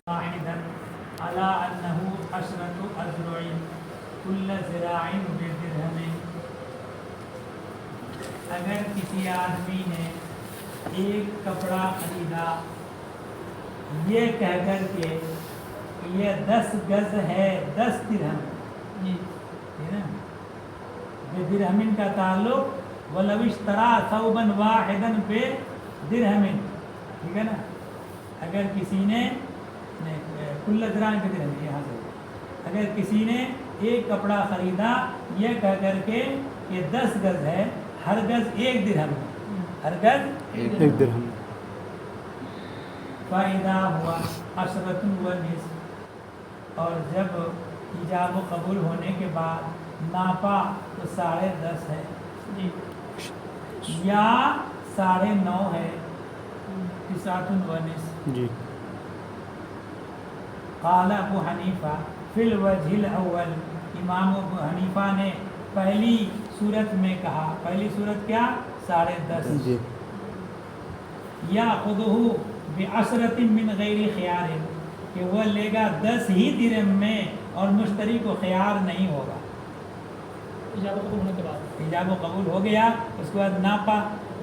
واحدا على انه عشرة اذرع كل ذراع بدرهم. اگر کسی آدمی نے ایک کپڑا خریدا یہ کہہ کر کے یہ 10 گز ہے 10 درہم، درہمن کا تعلق ولو اشترى ثوبا واحدا بدرہم، ٹھیک ہے نا. اگر کسی نے کل ذراع بدرہم، یہاں سے اگر کسی نے ایک کپڑا خریدا یہ کہہ کر کے یہ 10 گز ہے، ہر گز 1 درہم ہے، ہر گز 1 درہم. فائدہ ہوا عشرۃ ونصف، اور جب ایجاب و قبول ہونے کے بعد ناپا تو 10.5 ہے یا 9.5 ہے، 9 ونصف. جی. قال ابو حنیفہ فی الوجہ الاول، امام ابو حنیفہ نے پہلی صورت میں کہا، پہلی صورت کیا 10.5. جی. یاخذہ بعشرۃ من غیر خیار، کہ وہ لے گا 10 ہی درہم میں اور مشتری کو خیار نہیں ہوگا. ایجاب و قبول ہونے کے بعد ایجاب و قبول ہو گیا، اس کے بعد ناپا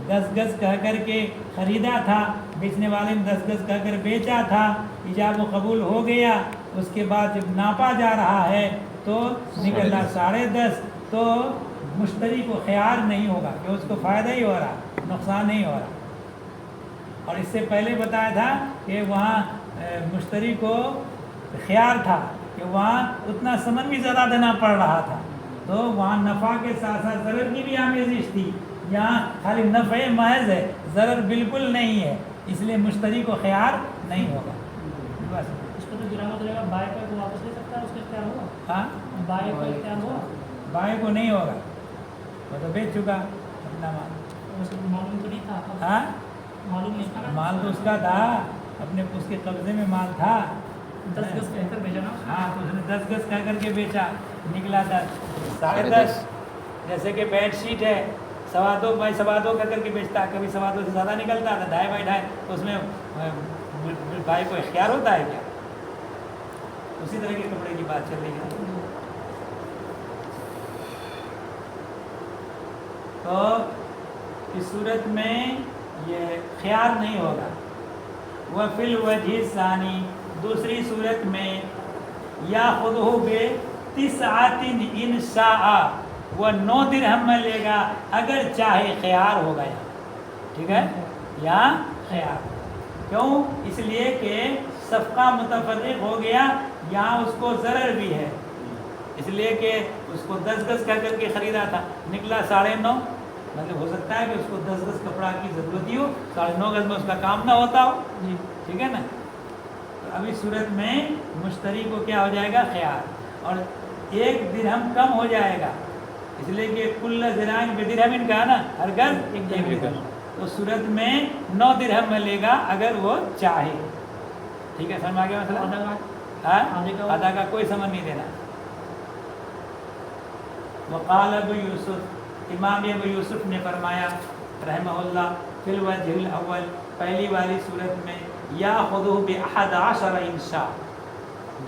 10 گز کہہ کر کے خریدا تھا، بیچنے والے نے 10 گز کہہ کر بیچا تھا، ایجاب و قبول ہو گیا. اس کے بعد جب ناپا جا رہا ہے تو نکلا 10.5، تو مشتری کو خیار نہیں ہوگا کہ اس کو فائدہ ہی ہو رہا، نقصان نہیں ہو رہا. اور اس سے پہلے بتایا تھا کہ وہاں مشتری کو خیار تھا کہ وہاں اتنا ثمن بھی زیادہ دینا پڑ رہا تھا، تو وہاں نفع کے ساتھ ساتھ ضرر کی بھی آمیزش تھی. یہاں خالی نفع محض ہے، ضرر بالکل نہیں ہے، اس لیے مشتری کو خیار نہیں ہوگا. بس اس کو تو گرامت رہے گا، بائے کو واپس لے سکتا ہے، اس کا اختیار ہوگا. ہاں، بائے کو اختیار ہوگا، بائے کو نہیں ہوگا، وہ تو بیچ چکا اپنا مال. اس کو معلوم تو نہیں تھا. ہاں، معلوم نہیں تھا، مال تو اس کا تھا، اپنے اس کے قبضے میں مال تھا. 10 گز کہہ کر بھیجا نا. ہاں، تو اس نے 10 گز کہہ کر کے بیچا، نکلا 10.5. جیسے کہ بیڈ شیٹ ہے 2.25 بائی 2.25 کہہ کر کے بیچتا ہے، کبھی 2.25 سے زیادہ نکلتا ہے 2.5 بائی 2.5، تو اس میں بھائی کو اختیار ہوتا ہے کیا؟ اسی طرح کے کپڑے کی بات چل رہی ہے. تو اس صورت میں یہ خیار نہیں ہوگا. وفی الوجہ ثانی، دوسری صورت میں یاخذہ بتسعۃ ان شاء، وہ 9 درہم میں لے گا اگر چاہے، خیار ہو گیا. ٹھیک ہے، یا خیار. کیوں؟ اس لیے کہ صفقہ متفرق ہو گیا، یہاں اس کو ضرر بھی ہے، اس لیے کہ اس کو 10 گز کہہ کر کے خریدا تھا، نکلا 9.5. مطلب ہو سکتا ہے کہ اس کو 10 گز کپڑا کی ضرورت ہی ہو، 9.5 گز میں اس کا کام نہ ہوتا ہو. جی. ٹھیک ہے نا. تو اب اس صورت میں مشتری کو کیا ہو جائے گا؟ خیار. اور 1 درہم کم ہو جائے گا، اس لیے کہ کل ذراع بدرہم کا نا، ہر گز 1 درہم. تو صورت میں 9 درہم میں لے گا اگر وہ چاہے. ٹھیک ہے، سمجھ آ گیا مسئلہ؟ ہاں، آدھا کا کوئی سمجھ نہیں دینا. وقال ابو یوسف، امام ابو یوسف نے فرمایا رحمہ اللہ فی الوجہ الاول، پہلی والی صورت میں یاخذہ ب11 ان شاء،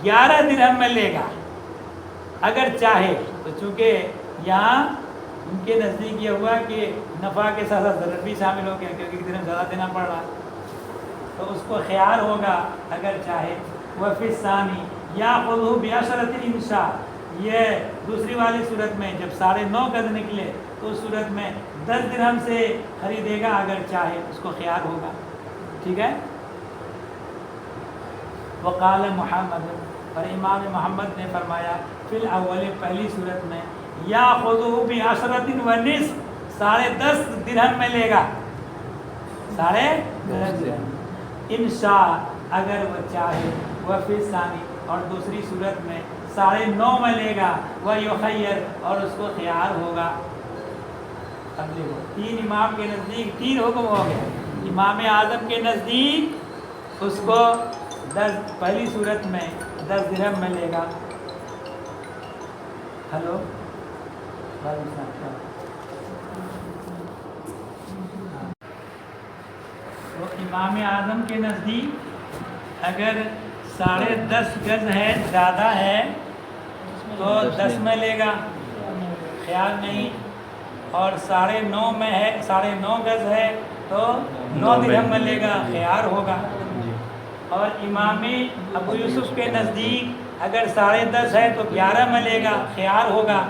11 درہم میں لے گا اگر چاہے. تو چونکہ یہاں ان کے نزدیک یہ ہوا کہ نفع کے ساتھ ساتھ ضرر بھی شامل ہو گیا، کیونکہ 1 درہم زیادہ دینا پڑ رہا، تو اس کو خیار ہوگا اگر چاہے. وفی الثانی یاخذہ ب10 ان شاء، یہ دوسری والی صورت میں جب 9.5 گز نکلے تو اس صورت میں 10 درہم سے خریدے گا اگر چاہے، اس کو خیار ہوگا. ٹھیک ہے. وقال محمد، اور امام محمد نے فرمایا فی الاول، پہلی صورت میں یاخذہ ب10 ونصف، 10.5 درہم میں لے گا، 10.5 درہم ان شاء اگر وہ چاہے. وفی الثانی، اور دوسری صورت میں 9.5 میں لے گا. ویخیر، اور اس کو خیار ہوگا. اب دیکھو 3 امام کے نزدیک 3 حکم ہو گئے. امام اعظم کے نزدیک اس کو 10 پہلی صورت میں 10 درہم میں لے گا. ہلو، تو امام اعظم کے نزدیک اگر 10.5 گز ہے زیادہ ہے تو 10 میں لے گا، خیال نہیں، اور 9.5 میں ہے، 9.5 گز ہے تو 9 درہم میں لے گا، خیار ہوگا۔ اور امام ابو یوسف کے نزدیک اگر 10.5 ہے تو 11 میں لے گا، خیار ہوگا،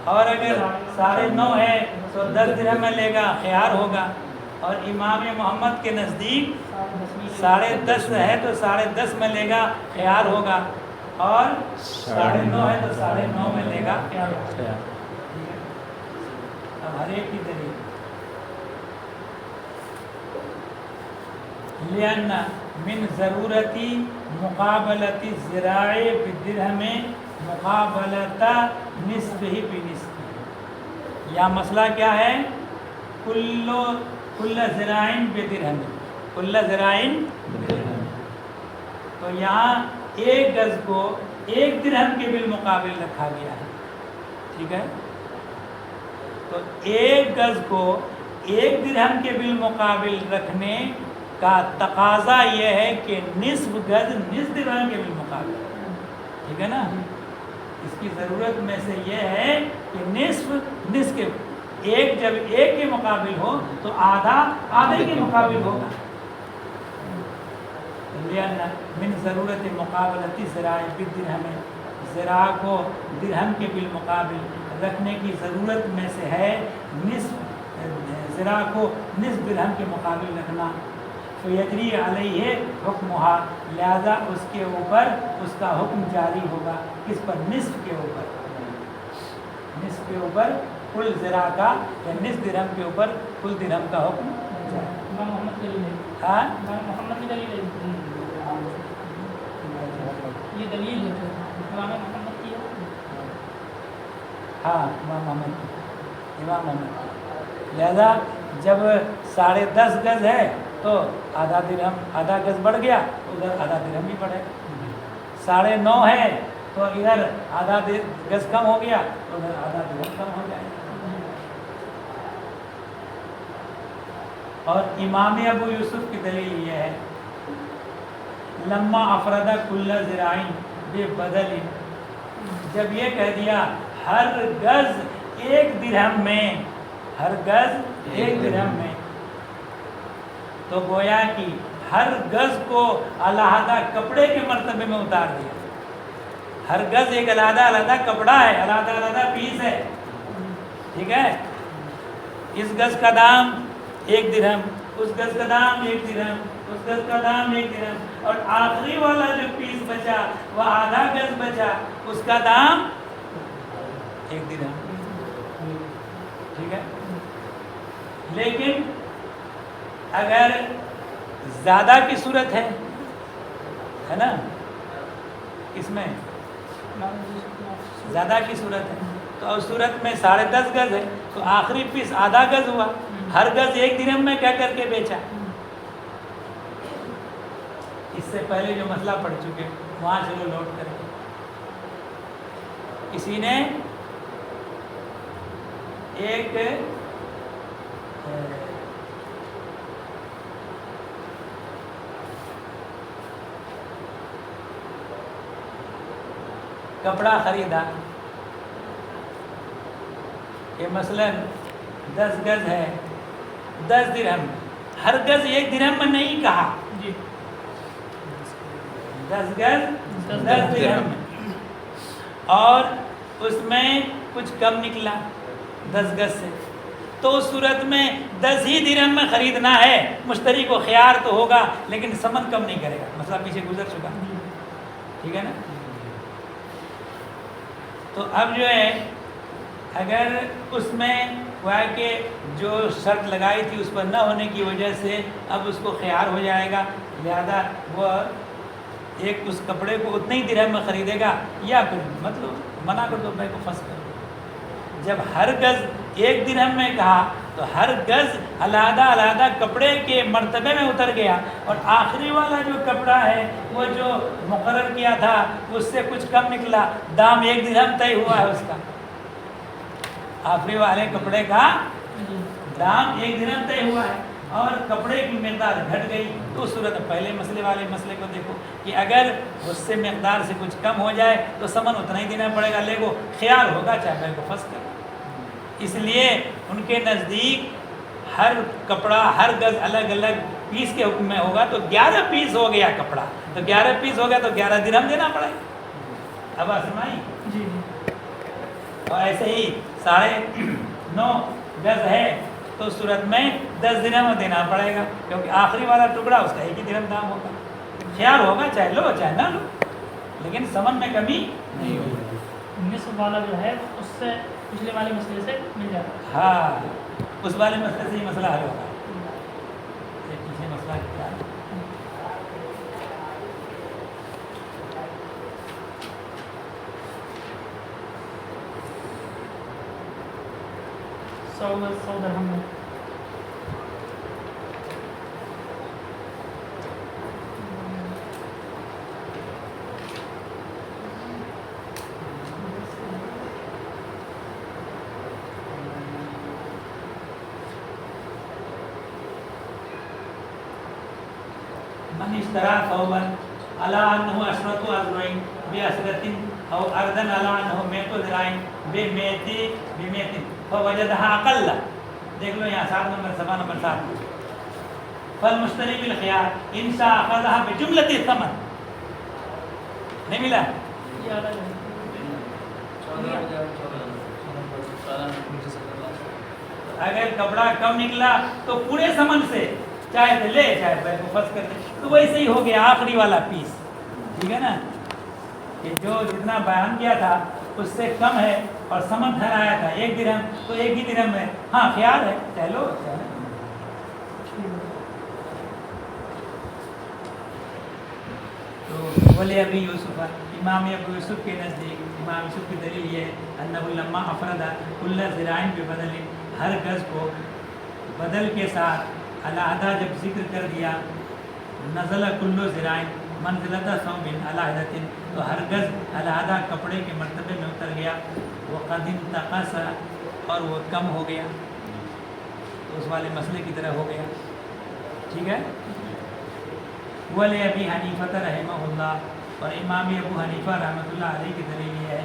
اور اگر 9.5 ہے تو 10 درہم میں لے گا، خیار ہوگا۔ اور امام محمد کے نزدیک 10.5 ہے تو 10.5 میں لے گا، خیار ہوگا، اور 9.5 ہے تو 9.5 میں لے گا، خیار ہوگا۔ اب ہر ایک کی دلیل لأن من ضرورتی مقابلتی ذراع بالدرہم مقابلتا نصف ہی بنصف۔ یا مسئلہ کیا ہے؟ کل ذراعین بدرہم، کل ذراعین بدرہم، تو یہاں 1 گز کو 1 درہم کے بالمقابل رکھا گیا ہے، ٹھیک ہے؟ تو 1 گز کو 1 درہم کے بالمقابل رکھنے کا تقاضا یہ ہے کہ نصف گز نصف درہم کے بالمقابل، ٹھیک ہے نا؟ اس کی ضرورت میں سے یہ ہے کہ نصف کے جب 1 کے مقابل ہو تو آدھے کے مقابل ہوگا۔ من ضرورت مقابلتی ذراع بالدرہم، ذراع کو درہم کے بالمقابل رکھنے کی ضرورت میں سے ہے ذراع کو نصف درہم کے مقابل رکھنا۔ فیجری علیہ حکمہا، لہذا اس کے اوپر اس کا حکم جاری ہوگا، کس پر؟ نصف کے اوپر، نصف کے اوپر کل ذراع کا، یا نصف درہم کے اوپر کل درہم کا حکم جاری۔ امام محمد کی دلیل ہے، ہاں امام محمد کی دلیل ہے، یہ دلیل ہے جو امام محمد کی ہے۔ ہاں امام محمد، لہذا جب 10.5 گز ہے تو آدھا درہم، آدھا گز بڑھ گیا ادھر آدھا درہم بھی بڑھے، 9.5 ہے تو ادھر آدھا گز کم ہو گیا ادھر آدھا درہم کم ہو جائے گا۔ اور امام ابو یوسف کی دلیل یہ ہے لما افردہ کل ذراعین بے بدل، جب یہ کہہ دیا ہر گز 1 درہم میں، ہر گز 1 درہم میں، تو گویا کہ ہر گز کو علیحدہ کپڑے کے مرتبے میں اتار دیا۔ ہر گز ایک علیحدہ کپڑا ہے، علیحدہ پیس ہے، ٹھیک ہے؟ اس گز کا دام 1 درہم، اس گز کا دام 1 درہم، اس گز کا دام 1 درہم، اور آخری والا جو پیس بچا وہ آدھا گز بچا، اس کا دام 1 درہم، ٹھیک ہے؟ لیکن اگر زیادہ کی صورت ہے نا، اس میں زیادہ کی صورت ہے تو اس صورت میں 10.5 گز ہے تو آخری پیس آدھا گز ہوا، ہر گز 1 درہم میں کیا کر کے بیچا۔ اس سے پہلے جو مسئلہ پڑھ چکے وہاں چلو لوٹ کر کے، کسی نے ایک کپڑا خریدا، یہ مثلاً 10 گز ہے، 10 درہم، ہر گز 1 درہم میں نہیں کہا، 10 گز 10 درہم، اور اس میں کچھ کم نکلا 10 گز سے، تو اس صورت میں 10 ہی درہم میں خریدنا ہے، مشتری کو خیار تو ہوگا لیکن ثمن کم نہیں کرے گا، مسئلہ پیچھے گزر چکا، ٹھیک ہے نا؟ تو اب جو ہے اگر اس میں ہوا کہ جو شرط لگائی تھی اس پر نہ ہونے کی وجہ سے اب اس کو خیار ہو جائے گا، لہذا وہ ایک اس کپڑے کو اتنے ہی درہم میں خریدے گا، یا پھر مطلب منع کر دو، میں کو پھنس کر دو۔ جب ہر گز 1 درہم میں کہا تو ہر گز علیحدہ کپڑے کے مرتبے میں اتر گیا، اور آخری والا جو کپڑا ہے وہ جو مقرر کیا تھا اس سے کچھ کم نکلا، دام 1 درہم طے ہوا ہے اس کا، آخری والے کپڑے کا دام 1 درہم طے ہوا ہے، اور کپڑے کی مقدار گھٹ گئی تو اس صورت میں پہلے مسئلے والے مسئلے کو دیکھو کہ اگر اس سے مقدار سے کچھ کم ہو جائے تو ثمن اتنا ہی دینا پڑے گا، لے کو خیار ہوگا چاہے بے کو فسخ کرے۔ اس لیے ان کے نزدیک ہر کپڑا ہر گز الگ الگ پیس کے حکم میں ہوگا، تو 11 پیس ہو گیا کپڑا، تو 11 پیس ہو گیا تو 11 درہم دینا پڑے گا۔ اب آسمائی جی اور ایسے ہی 9.5 گز ہے تو اس صورت میں 10 درہم دینا پڑے گا، کیونکہ آخری والا ٹکڑا اس کا 1 ہی درہم دام ہوگا۔ خیال ہوگا چاہے لو چاہے نہ لو، لیکن ثمن میں کمی نہیں ہوگی۔ نصف والا جو ہے اس سے پچھلے والے مسئلے سے مل جاتا ہے۔ ہاں، اس والے مسئلے سے ہی مسئلہ حل ہوگا۔ یہ پیچھے مسئلہ کیا ہے؟ سو درہم میں من اشترى ثوبا على انه 10 اذرع بعشرة او ارضا على انه 100 ذراع ب100 فوجدها اقل۔ دیکھ لو یہاں 7 نمبر صفحہ نمبر 7 فالمشتری بالخيار ان شاء اخذها بجملة الثمن۔ نہیں ملا؟ یہ الگ ہے۔ اگر کپڑا کم نکلا تو پورے ثمن سے چاہے تو لے چاہے بے کو فسخ کر دے، تو ویسے ہی ہو گیا آخری والا پیس، ٹھیک ہے نا، کہ جو جتنا بیان کیا تھا اس سے کم ہے اور ثمن ٹھہرایا تھا 1 درہم، تو 1 ہی درہم ہے، ہاں خیال ہے چاہے لو چاہے نہ۔ تو بولے ابھی یوسف امام ابو یوسف کے نزدیک امام یوسف کی دلیل یہ ہے انہ لما افرد کل ذراع ببدل، ہر گز کو بدل کے ساتھ علیحدہ جب ذکر کر دیا، نزل کل ذراع منزلۃ ثوب علیحدۃ، تو ہر گز علیحدہ کپڑے کے مرتبے میں اتر گیا، وقد انتقص، اور وہ کم ہو گیا، تو اس والے مسئلے کی طرح ہو گیا، ٹھیک ہے۔ ولی ابی حنیفہ رحمہ اللہ، اور امام ابو حنیفہ رحمۃ اللہ علیہ کی دلیل یہ ہے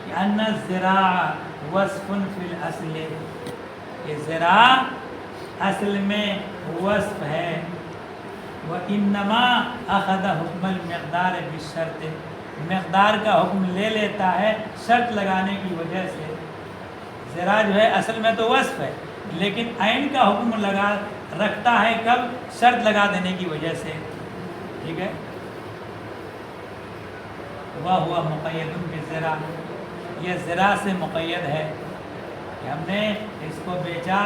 کہ ان الذراع وصف فی الاصل، کہ ذراع اصل میں وصف ہے، وَإِنَّمَا أَخَذَ حُكْمَ الْمِقْدَارِ بِالشَّرْطِ، مقدار کا حکم لے لیتا ہے شرط لگانے کی وجہ سے۔ ذراع جو ہے اصل میں تو وصف ہے، لیکن عین کا حکم رکھتا ہے کب؟ شرط لگا دینے کی وجہ سے، ٹھیک ہے۔ وَهُوَ مُقَيَّدٌ بِالذِّرَاع، یہ ذراع سے مقید ہے کہ ہم نے اس کو بیچا،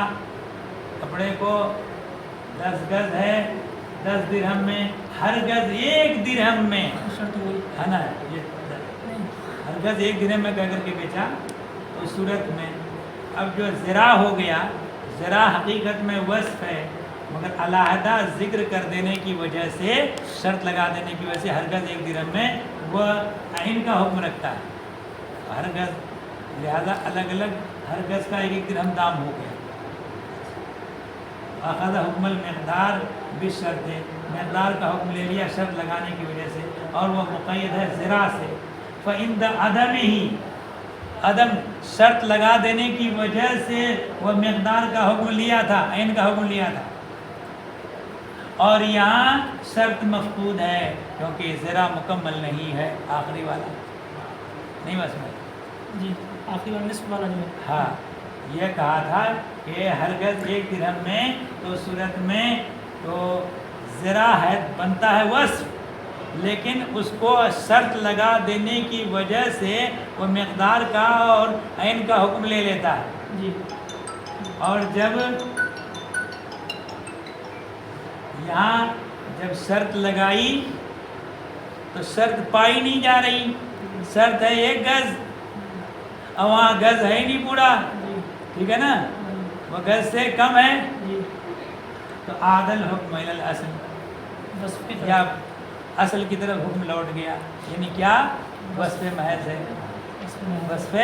کپڑے کو 10 گز ہے 10 درہم میں، ہر گز 1 درہم میں، شرط ہوئی ہے نا، یہ ہر گز 1 درہم میں کہہ کر کے بیچا، اس صورت میں اب جو ذراع ہو گیا، ذراع حقیقت میں وصف ہے، مگر علیحدہ ذکر کر دینے کی وجہ سے، شرط لگا دینے کی وجہ سے ہر گز 1 درہم میں وہ عین کا حکم رکھتا ہے، ہر گز، لہذا الگ الگ ہر گز کا 1 درہم دام ہو گیا۔ اخذ حکم المقدار بالشرط، مقدار کا حکم لے لیا شرط لگانے کی وجہ سے، اور وہ مقید ہے ذراع سے۔ فعند عدم شرط لگا دینے کی وجہ سے وہ مقدار کا حکم لیا تھا، عین کا حکم لیا تھا، اور یہاں شرط مفقود ہے کیونکہ ذراع مکمل نہیں ہے، آخری والا نہیں، بس میں جی آخری والا نصف والا جو ہے، ہاں یہ کہا تھا کہ ہر گز 1 درہم میں، تو صورت میں تو ذراع ہے بنتا ہے وصف، لیکن اس کو شرط لگا دینے کی وجہ سے وہ مقدار کا اور عین کا حکم لے لیتا ہے، جی اور جب یہاں جب شرط لگائی تو شرط پائی نہیں جا رہی، شرط ہے 1 گز، اور وہاں گز ہے ہی نہیں پورا، جی ٹھیک ہے نا، وہ گز سے کم ہے، جی تو عادل حکم الی الاصل، وصف کی یا طرف، اصل کی طرف حکم لوٹ گیا، یعنی کیا؟ وصف محض ہے، وصف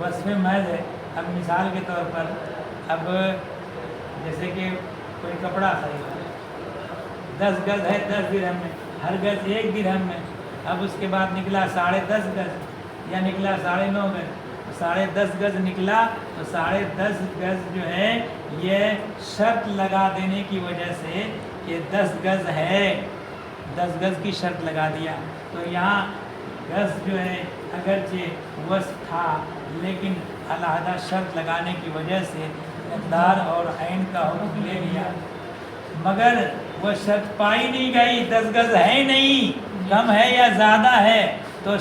وصف محض ہے۔ اب مثال کے طور پر اب جیسے کہ کوئی کپڑا خریدا 10 گز ہے 10 درہم میں، ہر گز 1 درہم میں، اب اس کے بعد نکلا 10.5 گز یا نکلا 9.5 گز، 10.5 گز نکلا تو 10.5 گز جو ہے یہ شرط لگا دینے کی وجہ سے کہ 10 گز ہے، 10 گز کی شرط لگا دیا، تو یہاں گز جو ہے اگرچہ وصف تھا لیکن علیحدہ شرط لگانے کی وجہ سے مقدار اور عین کا حکم لے لیا، مگر وہ شرط پائی نہیں گئی، 10 گز ہے نہیں، کم ہے یا زیادہ ہے، تو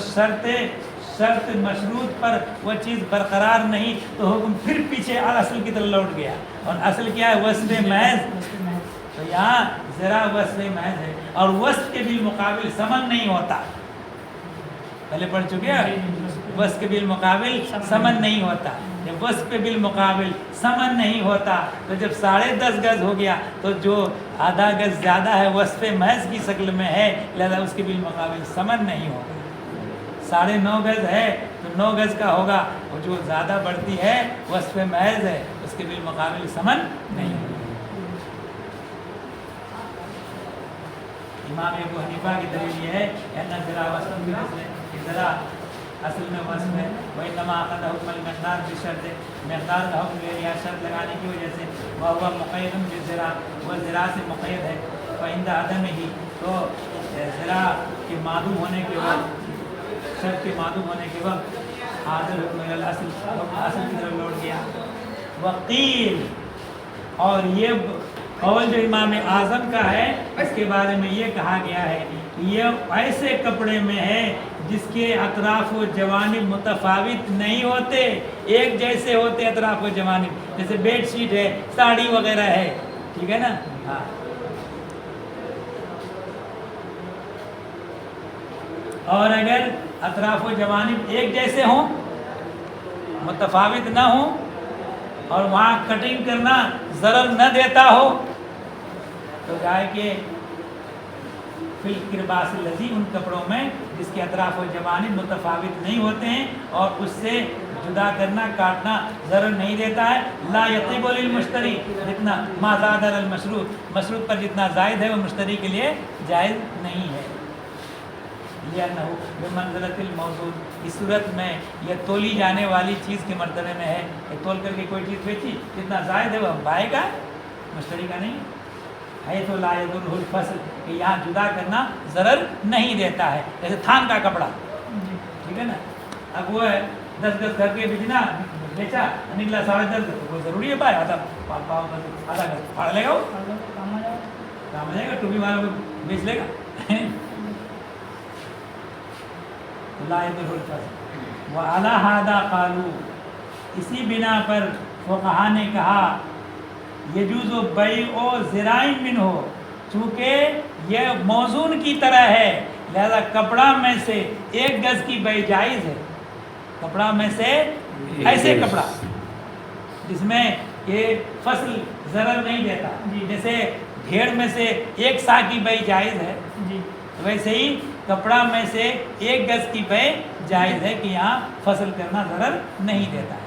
شرط مشروط پر وہ چیز برقرار نہیں، تو حکم پھر پیچھے اصل کی طرف لوٹ گیا، اور اصل کیا ہے؟ وصف محض، تو یہاں ذرا وصف محض ہے، اور وصف کے بالمقابل ثمن نہیں ہوتا، پہلے پڑھ چکے ہیں، وصف کے بالمقابل ثمن نہیں ہوتا، جب وصف کے بالمقابل ثمن نہیں ہوتا تو جب 10.5 گز ہو گیا تو جو آدھا گز زیادہ ہے وصف محض کی شکل میں ہے، لہذا اس کے بالمقابل ثمن نہیں ہوگا، 9.5 گز ہے تو 9 گز کا ہوگا، اور جو زیادہ بڑھتی ہے وصف محض ہے اس کے بالمقابل ثمن نہیں ہوگا۔ امام ابو حنیفہ کی دلیل یہ ہے کہ ذرا وصف بھی کہ ذرا اصل میں وصف ہے، وَإِنَّمَا أَخَذَ حُكْمَ الْمِقْدَارِ بِشَرْطٍ، مقدار کا حکم لے لیا شرط لگانے کی وجہ سے، وَهُوَ مُقَيَّدٌ بِالذِّرَا، وہ ذرا سے مقید ہے، فَعِندَ عَدَمِهِ، تو ذرا کے معدوم ہونے کے وقت، شرط کے معدوم ہونے کے وقت حاضر حکم اصل کی طرف لوٹ گیا۔ وقیل، اور یہ قول جو امام اعظم کا ہے اس کے بارے میں یہ کہا گیا ہے کہ یہ ایسے کپڑے میں ہے جس کے اطراف و جوانب متفاوت نہیں ہوتے، ایک جیسے ہوتے اطراف و جوانب، جیسے بیڈ شیٹ ہے، ساڑی وغیرہ ہے، ٹھیک ہے نا، ہاں۔ اور اگر اطراف و جوانب ایک جیسے ہوں، متفاوت نہ ہوں، اور وہاں کٹنگ کرنا ضرر نہ دیتا ہو، تو گائے کے فی القرباس الذی، ان کپڑوں میں جس کے اطراف و جوانب متفاوت نہیں ہوتے ہیں اور اس سے جدا کرنا کاٹنا ضرر نہیں دیتا ہے، لا یطیب للمشتری، جتنا ما زاد علی المشروط، مشروط پر جتنا زائد ہے وہ مشتری کے لیے جائز نہیں ہے، لأنہ بمنزلۃ الموزون، اس صورت میں یہ تولی جانے والی چیز کے مرتبے میں ہے، کہ تول کر کے کوئی چیز بیچی، جتنا زائد ہے وہ بائے کا مشتری کا نہیں ہے، تو لا یضرہ الفصل، کہ یہاں جدا کرنا ضرر نہیں دیتا ہے، جیسے تھان کا کپڑا، ٹھیک ہے نا، اب وہ ہے 10 گز کر کے بیچا نکلا 10.5 گز، تو وہ ضروری ہے بھائی آدھا گز پھاڑ لے گا، وہ کام آ جائے گا، ٹوپی والوں کو بیچ لے گا، لا یضرہ الفصل۔ وعلی ھذا قالوا، اسی بنا پر فقہا نے کہا یجوز بیع ذراع منہ، چونکہ یہ موزون کی طرح ہے لہذا کپڑا میں سے 1 گز کی بیع جائز ہے، کپڑا میں سے ایسے کپڑا جس میں یہ فصل ضرر نہیں دیتا، جیسے بھیڑ میں سے 1 سا کی بیع جائز ہے، ویسے ہی کپڑا میں سے 1 گز کی بیع جائز ہے کہ یہاں فصل کرنا ضرر نہیں دیتا ہے،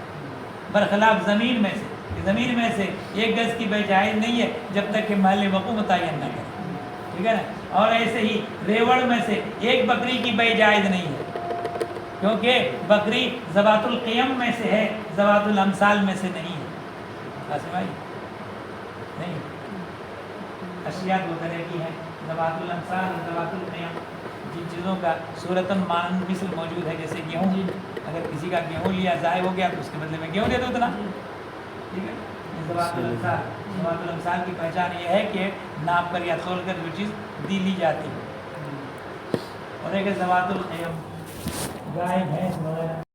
برخلاف زمین میں سے، زمین میں سے 1 گز کی بیع جائز نہیں ہے جب تک کہ محل وقوع متعین نہ کرے، ٹھیک ہے نا، اور ایسے ہی ریوڑ میں سے 1 بکری کی بیع جائز نہیں ہے، کیونکہ بکری ذوات القیم میں سے ہے، ذوات الامثال میں سے نہیں ہے، قاسم بھائی نہیں، اشیاء 2 طرح کی ہیں، ذوات الامثال اور ذوات القیم، جن چیزوں کا صورتاً مانند مثل موجود ہے، جیسے گیہوں، اگر کسی کا گیہوں لیا ضائع ہو گیا تو اس کے بدلے میں گیہوں دے دو اتنا، ٹھیک ہے، ذوات الامثال کی پہچان یہ ہے کہ ناپ کر یا تول کر جو چیز لی جاتی ہے، اور ایک ذوات القیم، گائے بھینس وغیرہ۔